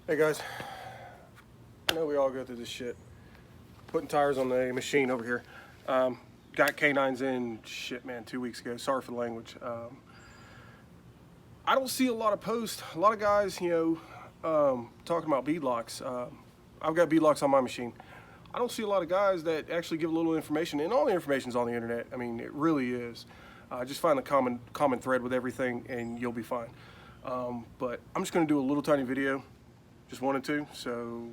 Hey guys, I know we all go through this shit. Putting tires on the machine over here. Got canines in, shit man, 2 weeks ago. Sorry for the language. I don't see a lot of posts. A lot of guys, you know, talking about bead locks. I've got bead locks on my machine. I don't see a lot of guys that actually give a little information, and all the information's on the internet. I mean, it really is. Just find the common thread with everything, and you'll be fine. But I'm just going to do a little tiny video. Just wanted to. So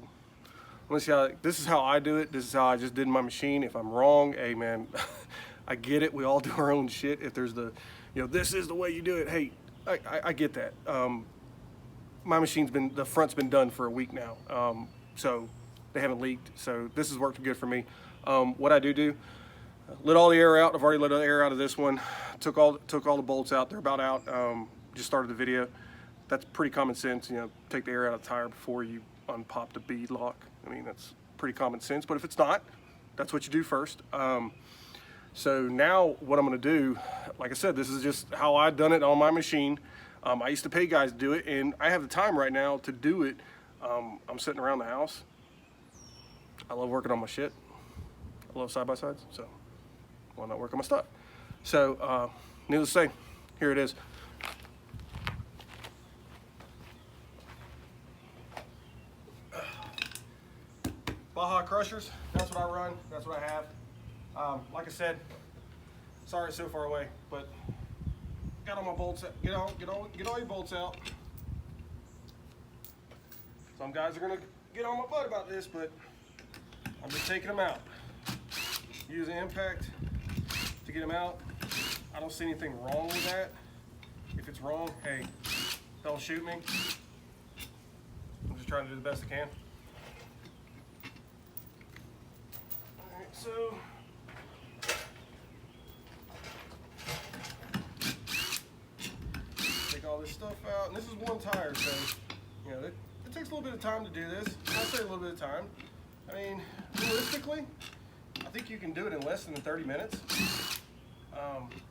let's see how. This is how I do it. This is how I just did my machine. If I'm wrong, hey man, I get it. We all do our own shit. If there's the, you know, this is the way you do it. Hey, I get that. My machine's been, the front's been done for a week now, so they haven't leaked. So this has worked good for me. What I do, let all the air out. I've already let the air out of this one. Took all the bolts out. They're about out. Just started the video. That's pretty common sense. You know, take the air out of the tire before you unpop the bead lock. I mean, that's pretty common sense. But if it's not, that's what you do first. So now what I'm going to do, like I said, this is just how I've done it on my machine. I used to pay guys to do it, and I have the time right now to do it. I'm sitting around the house. I love working on my shit. I love side-by-sides, so why not work on my stuff? So, needless to say, here it is. Baja Crushers, that's what I run, that's what I have. Like I said, sorry it's so far away, but got all my bolts, get all your bolts out. Some guys are gonna get on my butt about this, but I'm just taking them out. Use the impact to get them out. I don't see anything wrong with that. If it's wrong, hey, don't shoot me. I'm just trying to do the best I can. So, take all this stuff out, and this is one tire, so you know it takes a little bit of time to do this. I say a little bit of time. I mean, realistically, I think you can do it in less than 30 minutes.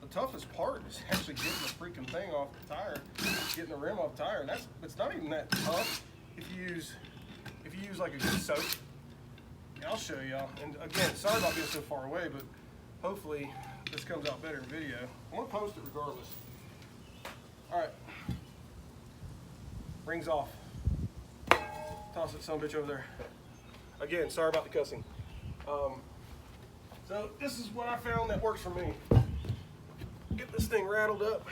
The toughest part is actually getting the freaking thing off the tire, getting the rim off the tire, and it's not even that tough if you use like a good soap. I'll show y'all. And again, sorry about being so far away, but hopefully this comes out better in video. I'm gonna post it regardless. All right, rings off. Toss that son of a bitch over there. Again, sorry about the cussing. So this is what I found that works for me. Get this thing rattled up.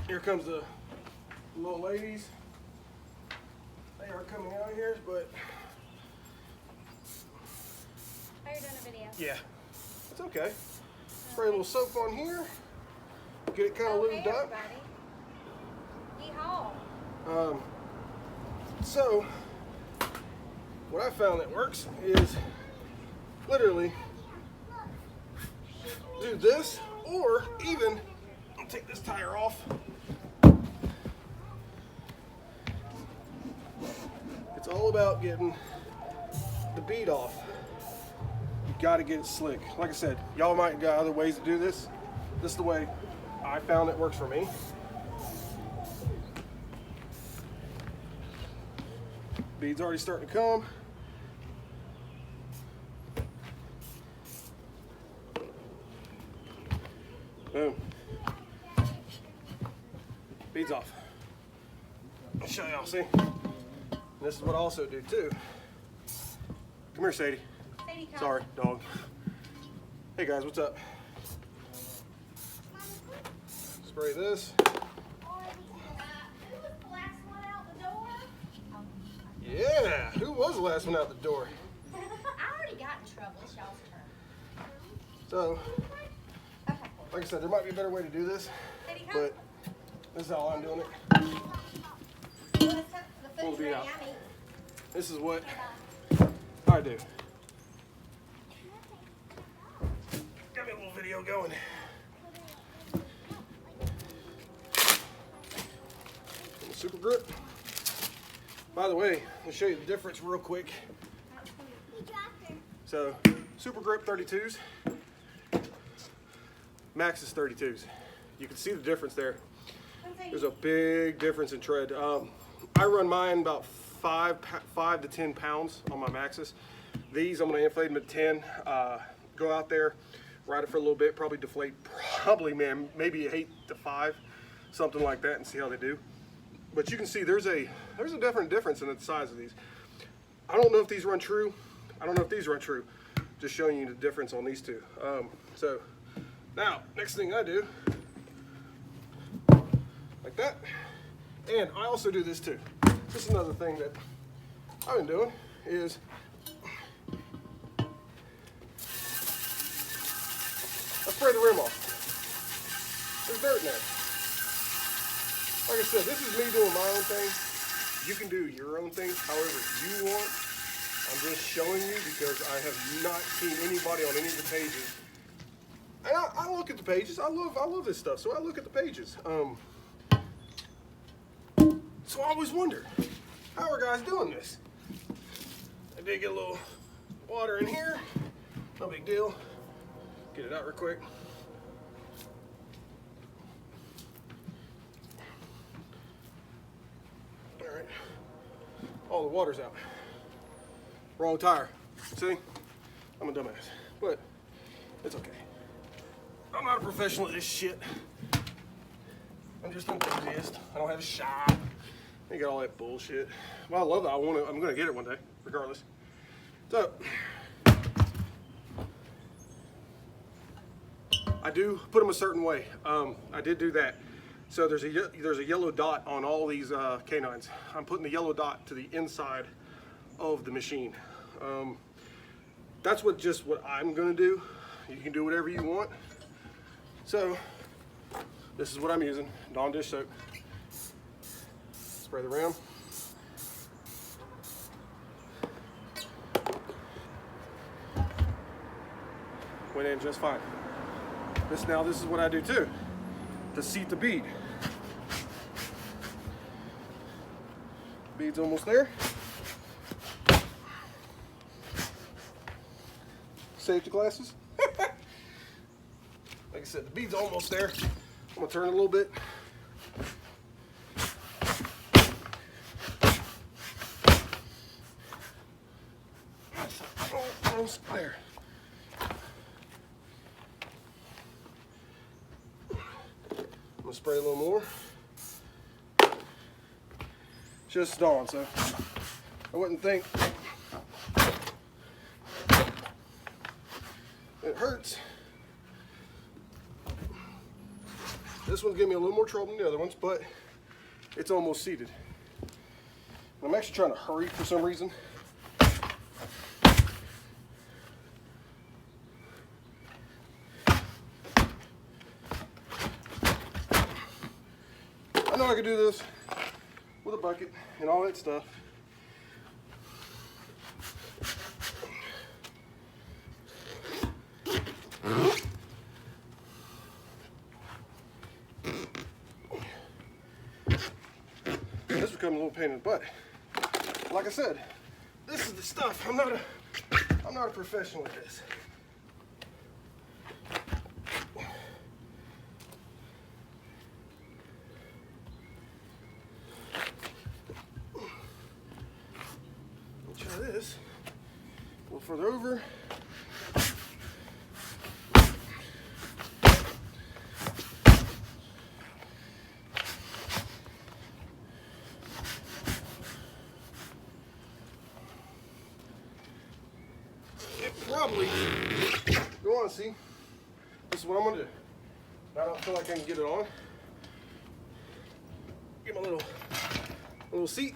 Here comes the little ladies. They are coming out here, but Are you doing a video? yeah, it's okay. Spray a little soap on here. Get it kind of lubed up. Yeehaw. So what I found that works is literally do this, or even I'll take this tire off. It's all about getting the bead off. You got to get it slick. Like I said, y'all might got other ways to do this. This is the way I found it works for me. Bead's already starting to come. Boom. Bead's off. I'll show y'all, see? This is what I also do too. Come here, Sadie. Sadie, come. Sorry, dog. Hey guys, what's up? Spray this. Who was the last one out the door? Yeah, who was the last one out the door? I already got in trouble. It's y'all's turn. So, Okay. like I said, there might be a better way to do this, Sadie, come. but this is how I'm doing it. The food's ready. I'm eating. This is what I do. Got me a little video going. Super grip. By the way, I'll show you the difference real quick. So, super grip 32s, max is 32s. you can see the difference there. There's a big difference in tread. I run mine about 5 to 10 pounds on my Maxxis. These I'm going to inflate them at 10. Go out there, ride it for a little bit, probably deflate, man, maybe 8 to 5, something like that, and see how they do. But you can see there's a definite difference in the size of these. I don't know if these run true. I don't know if these run true. Just showing you the difference on these two. So now, next thing I do, like that. And I also do this too. This is another thing that I've been doing is I spray the rim off. There's dirt in there. Like I said, this is me doing my own thing. You can do your own thing however you want. I'm just showing you because I have not seen anybody on any of the pages. And I look at the pages. I love this stuff, so I look at the pages. So I always wonder, how are guys doing this? I did get a little water in here. No big deal. Get it out real quick. All right. All the water's out. Wrong tire. See? I'm a dumbass. But it's okay. I'm not a professional at this shit. I'm just an enthusiast. I don't have a shop. I got all that bullshit. Well, I love that. I'm gonna get it one day, regardless. So I do put them a certain way. I did do that. So there's a yellow dot on all these canines. I'm putting the yellow dot to the inside of the machine. That's what I'm gonna do. You can do whatever you want. So this is what I'm using: Dawn dish soap. Spray the rim. Went in just fine. This is what I do too, to seat the bead. Bead's almost there. Safety glasses. Like I said, the bead's almost there. I'm gonna turn it a little bit. Almost there. I'm gonna spray a little more. Just Dawn, so I wouldn't think it hurts. This one's giving me a little more trouble than the other ones, but it's almost seated. I'm actually trying to hurry for some reason. I know I could do this with a bucket and all that stuff. This become a little pain in the butt. Like I said, this is the stuff. I'm not a professional at this. Try this a little further over. Probably, you want to see, this is what I'm going to do. I don't feel like I can get it on. Get my little seat.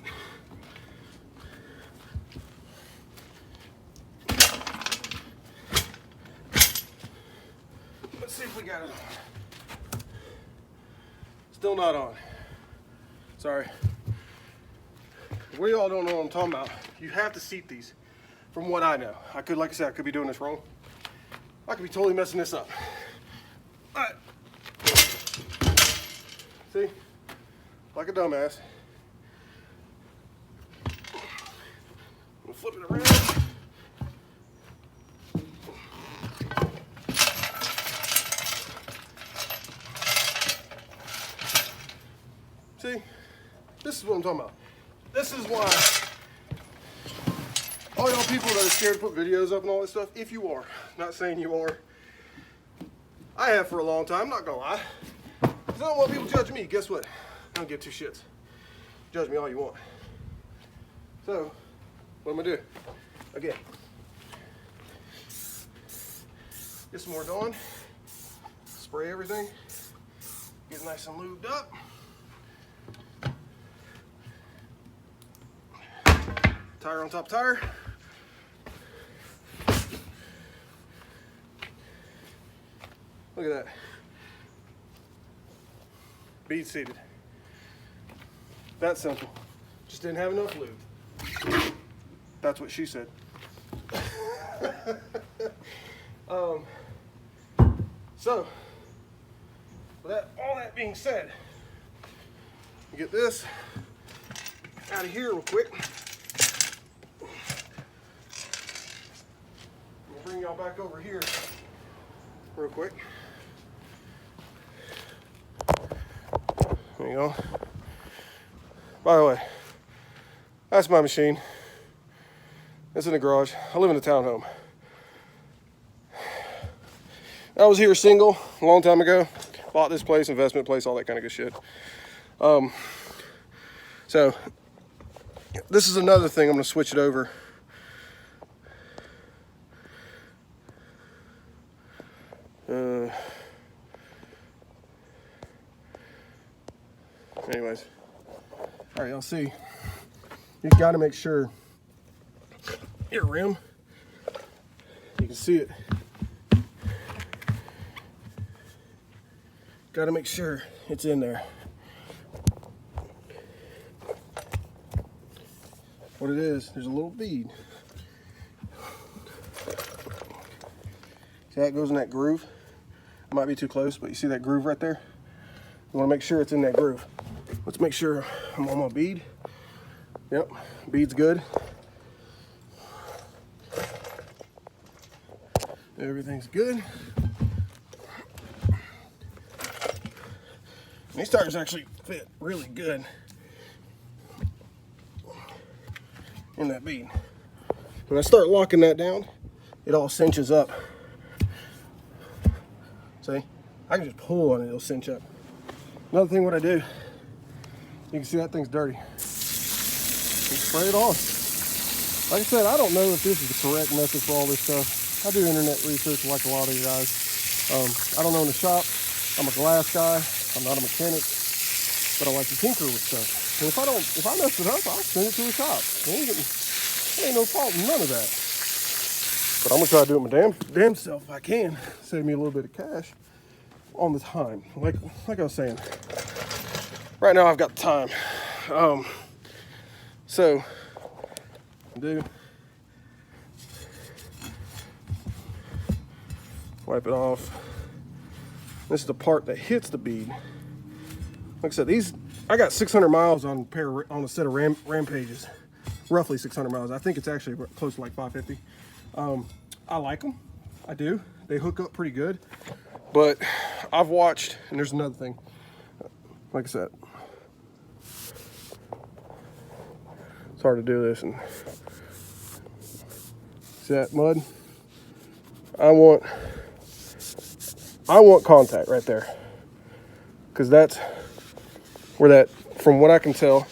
Let's see if we got it on. Still not on. Sorry. We all don't know what I'm talking about. You have to seat these. From what I know, like I said, I could be doing this wrong. I could be totally messing this up. All right. See, like a dumbass. I'm gonna flip it around. See, this is what I'm talking about. This is why all y'all people that are scared to put videos up and all that stuff, if you are, not saying you are, I have for a long time, not gonna lie. Because I don't want people judging me. Guess what? I don't give two shits. Judge me all you want. So, what I'm gonna do? Again, get some more Dawn, spray everything, get nice and lubed up. Tire on top of tire. Look at that. Bead seated. That's simple. Just didn't have enough lube. That's what she said. So, with all that being said, get this out of here real quick. I'll bring y'all back over here real quick. There you go. By the way, that's my machine. It's in the garage. I live in a townhome. I was here single a long time ago. Bought this place, investment place, all that kind of good shit. So this is another thing. I'm gonna switch it over. Anyways, all right, y'all see, you got to make sure your rim, you can see it. Got to make sure it's in there. What it is, there's a little bead. See how it goes in that groove? It might be too close, but you see that groove right there? You want to make sure it's in that groove. Let's make sure I'm on my bead. Yep, bead's good. Everything's good. These tires actually fit really good in that bead. When I start locking that down, it all cinches up. See? I can just pull on it, it'll cinch up. Another thing what I do, you can see that thing's dirty. You spray it on. Like I said, I don't know if this is the correct method for all this stuff. I do internet research like a lot of you guys. I don't own a shop. I'm a glass guy. I'm not a mechanic, but I like to tinker with stuff. And if I mess it up, I'll send it to a shop. There ain't no fault in none of that. But I'm gonna try to do it my damn self if I can. Save me a little bit of cash on the time. Like I was saying, right now I've got the time. So do wipe it off. This is the part that hits the bead. Like I said, I got 600 miles on a set of Rampages, roughly 600 miles. I think it's actually close to like 550. I like them, I do. They hook up pretty good, but I've watched, and there's another thing. Like I said, it's hard to do this, and see that mud? I want contact right there, because that's where that, from what I can tell,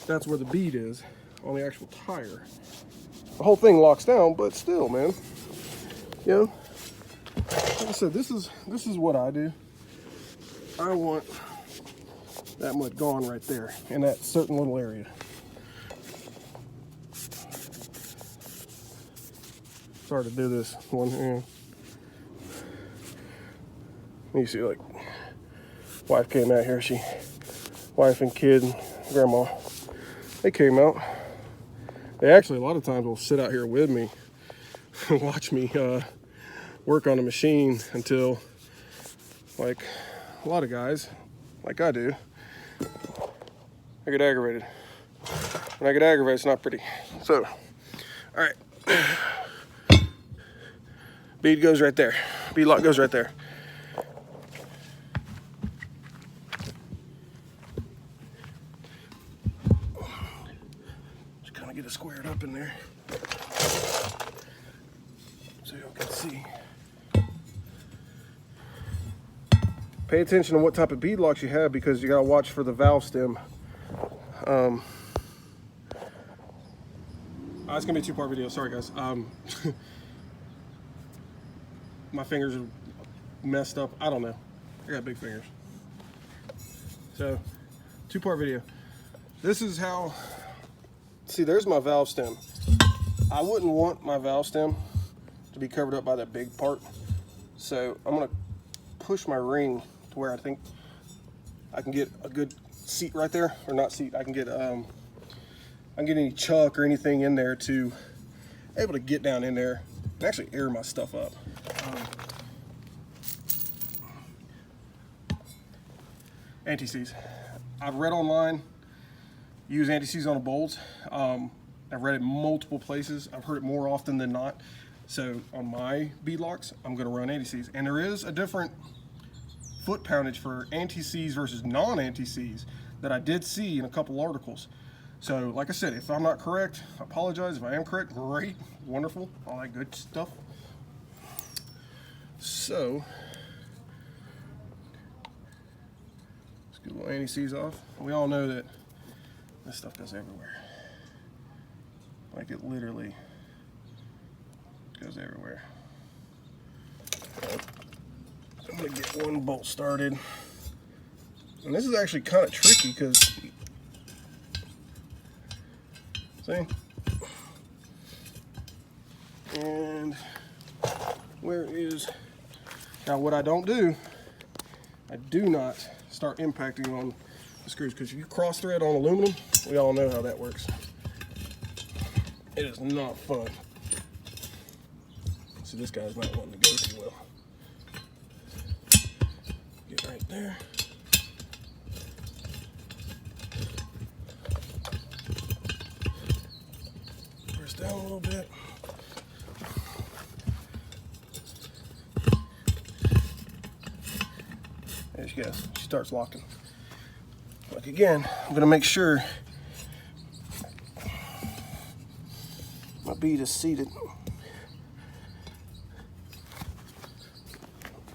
that's where the bead is on the actual tire. The whole thing locks down, but still, man, you know, like I said, this is what I do. I want that mud gone right there in that certain little area. Sorry to do this one hand. You see, like, wife came out here. Wife and kid and grandma, they came out. They actually a lot of times will sit out here with me and watch me work on a machine until, like a lot of guys, like I do, I get aggravated. When I get aggravated, it's not pretty. So, all right. Bead goes right there. Bead lock goes right there. get it squared up in there so y'all can see. Pay attention to what type of bead locks you have, because you gotta watch for the valve stem. It's gonna be a two-part video. Sorry, guys. My fingers are messed up. I don't know. I got big fingers. So, two-part video. This is how. See, there's my valve stem. I wouldn't want my valve stem to be covered up by that big part. So I'm gonna push my ring to where I think I can get a good seat right there, or not seat. I can get any chuck or anything in there to able to get down in there and actually air my stuff up. Anti-seize. I've read online, use anti-seize on the bolts. I've read it multiple places. I've heard it more often than not. So on my bead locks, I'm gonna run anti-seize. And there is a different foot poundage for anti-seize versus non-anti-seize that I did see in a couple articles. So like I said, if I'm not correct, I apologize. If I am correct, great, wonderful, all that good stuff. So, let's get a little anti-seize off. We all know that this stuff goes everywhere. Like, it literally goes everywhere. I'm gonna get one bolt started. And this is actually kind of tricky because, see? And where is, now what I don't do, I do not start impacting on the screws, because if you cross thread on aluminum, we all know how that works. It is not fun. See, this guy's not wanting to go too well. Get right there. Press down a little bit. There she goes. She starts locking. Like, again, I'm gonna make sure my bead is seated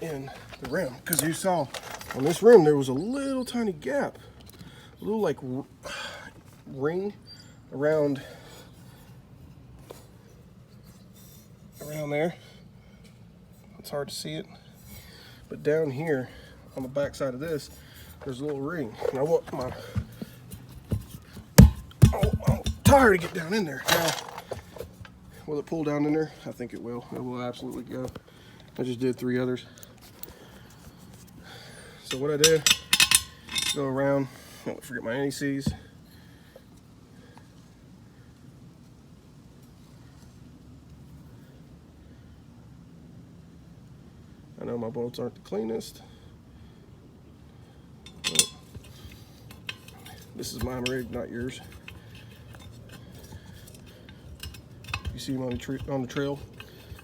in the rim, because you saw on this rim there was a little tiny gap, a little like ring around there. It's hard to see it, but down here on the back side of this, there's a little ring. And I want my, I'm tired to get down in there. Now, will it pull down in there? I think it will. It will absolutely go. I just did 3 others. So what I did, go around, don't forget my anti-seize. I know my bolts aren't the cleanest. But this is my rig, not yours. You see him on the trail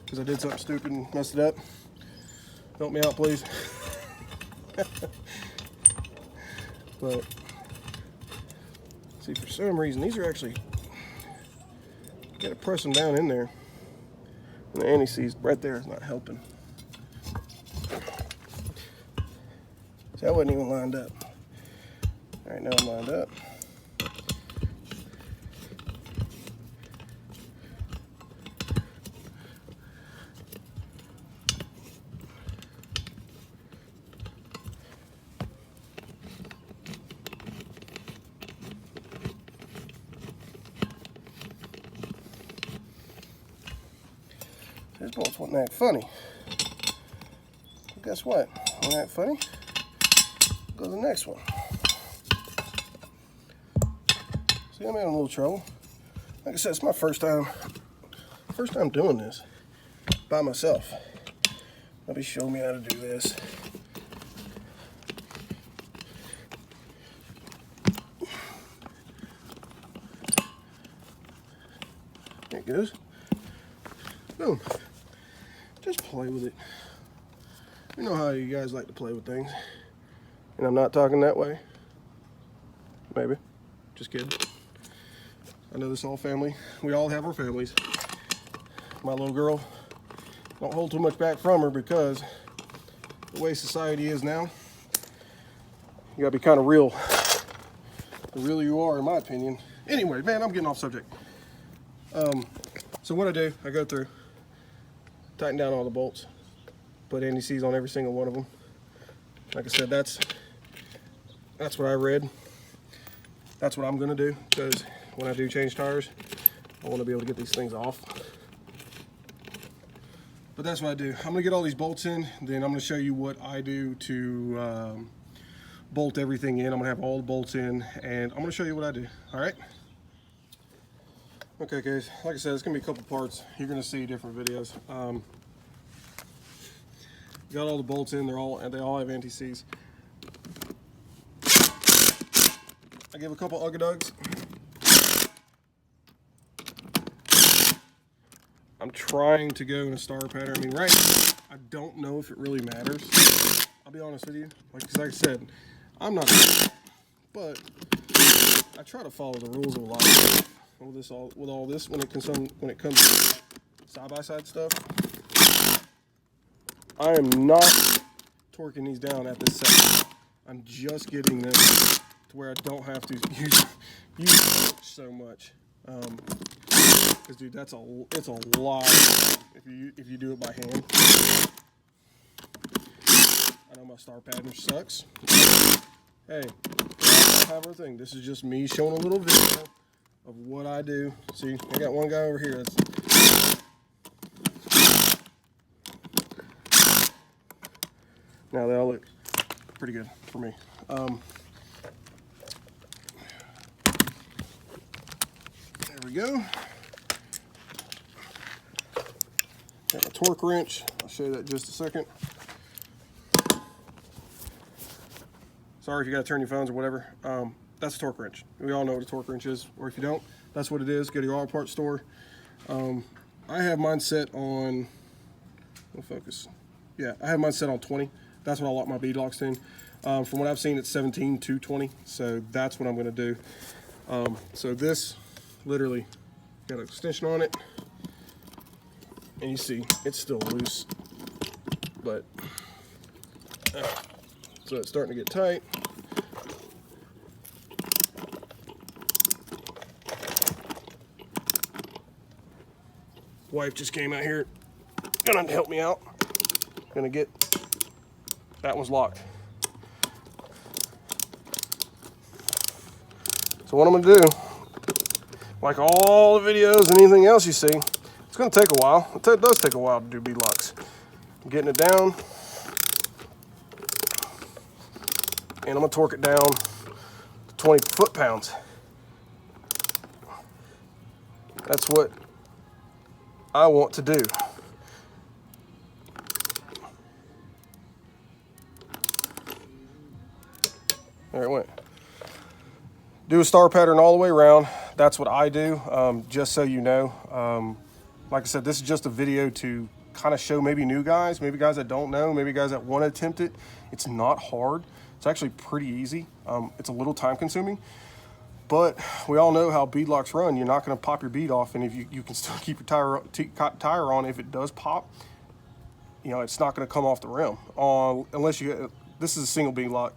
because I did something stupid and messed it up. Help me out, please. But see, for some reason these are actually, you gotta press them down in there, and the anti-seize right there is not helping. See, I wasn't even lined up. All right, now I'm lined up. This bolt's wasn't that funny. But guess what? Wasn't that funny? Go to the next one. See, I'm in a little trouble. Like I said, it's my first time doing this by myself. Nobody's showing me how to do this. There it goes. Boom. Just play with it. You know how you guys like to play with things. And I'm not talking that way. Maybe. Just kidding. I know this all family. We all have our families. My little girl, don't hold too much back from her, because the way society is now, you gotta be kind of real. The realer you are, in my opinion. Anyway, man, I'm getting off subject. So what I do, I go through, tighten down all the bolts, put NDCs on every single one of them. Like I said, that's what I read. That's what I'm gonna do, because when I do change tires, I want to be able to get these things off. But that's what I do. I'm gonna get all these bolts in, then I'm gonna show you what I do to bolt everything in. I'm gonna have all the bolts in, and I'm gonna show you what I do. All right. Okay, guys. Like I said, it's gonna be a couple parts. You're gonna see different videos. Got all the bolts in. They all have NTCs. I give a couple ugga-dugs. I'm trying to go in a star pattern. I mean, right now, I don't know if it really matters. I'll be honest with you. Like I said, I'm not, but I try to follow the rules of a lot of stuff. With all this, when it comes to side-by-side stuff, I am not torquing these down at this second. I'm just getting them to where I don't have to use so much. Because dude, it's a lot if you do it by hand. I know my star pattern sucks. Hey, I have our thing. This is just me showing a little video of what I do. See, I got one guy over here now they all look pretty good for me. There we go. Got my torque wrench. I'll show you that in just a second. Sorry if you got to turn your phones or whatever. That's a torque wrench. We all know what a torque wrench is, or if you don't, that's what it is. Go to your auto parts store. I have mine set on, we'll focus. Yeah, I have mine set on 20. That's what I lock my bead locks in. From what I've seen, it's 17 to 20, so that's what I'm going to do. So this literally got an extension on it, and you see it's still loose, but so it's starting to get tight. Wife just came out here, gonna help me out. Gonna get, that one's locked. So what I'm gonna do, like all the videos and anything else you see, it's gonna take a while. It does take a while to do bead locks. I'm getting it down, and I'm gonna torque it down to 20 foot-pounds. That's what I want to do. There it went. Do a star pattern all the way around. That's what I do, just so you know. Like I said, this is just a video to kind of show maybe new guys, maybe guys that don't know, maybe guys that want to attempt it. It's not hard. It's actually pretty easy. It's a little time consuming, but we all know how bead locks run. You're not going to pop your bead off, and if you can still keep your tire on, if it does pop, you know, it's not going to come off the rim. Unless you, this is a single bead lock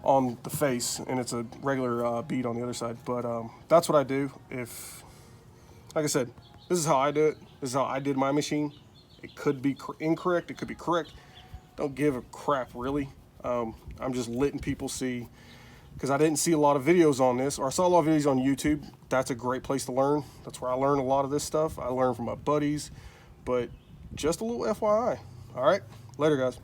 on the face, and it's a regular bead on the other side. But that's what I do. If, like I said, this is how I do it. This is how I did my machine. It could be incorrect. It could be correct. Don't give a crap, really. I'm just letting people see, because I didn't see a lot of videos on this, or I saw a lot of videos on YouTube. That's a great place to learn. That's where I learn a lot of this stuff. I learn from my buddies, but just a little FYI. All right, later, guys.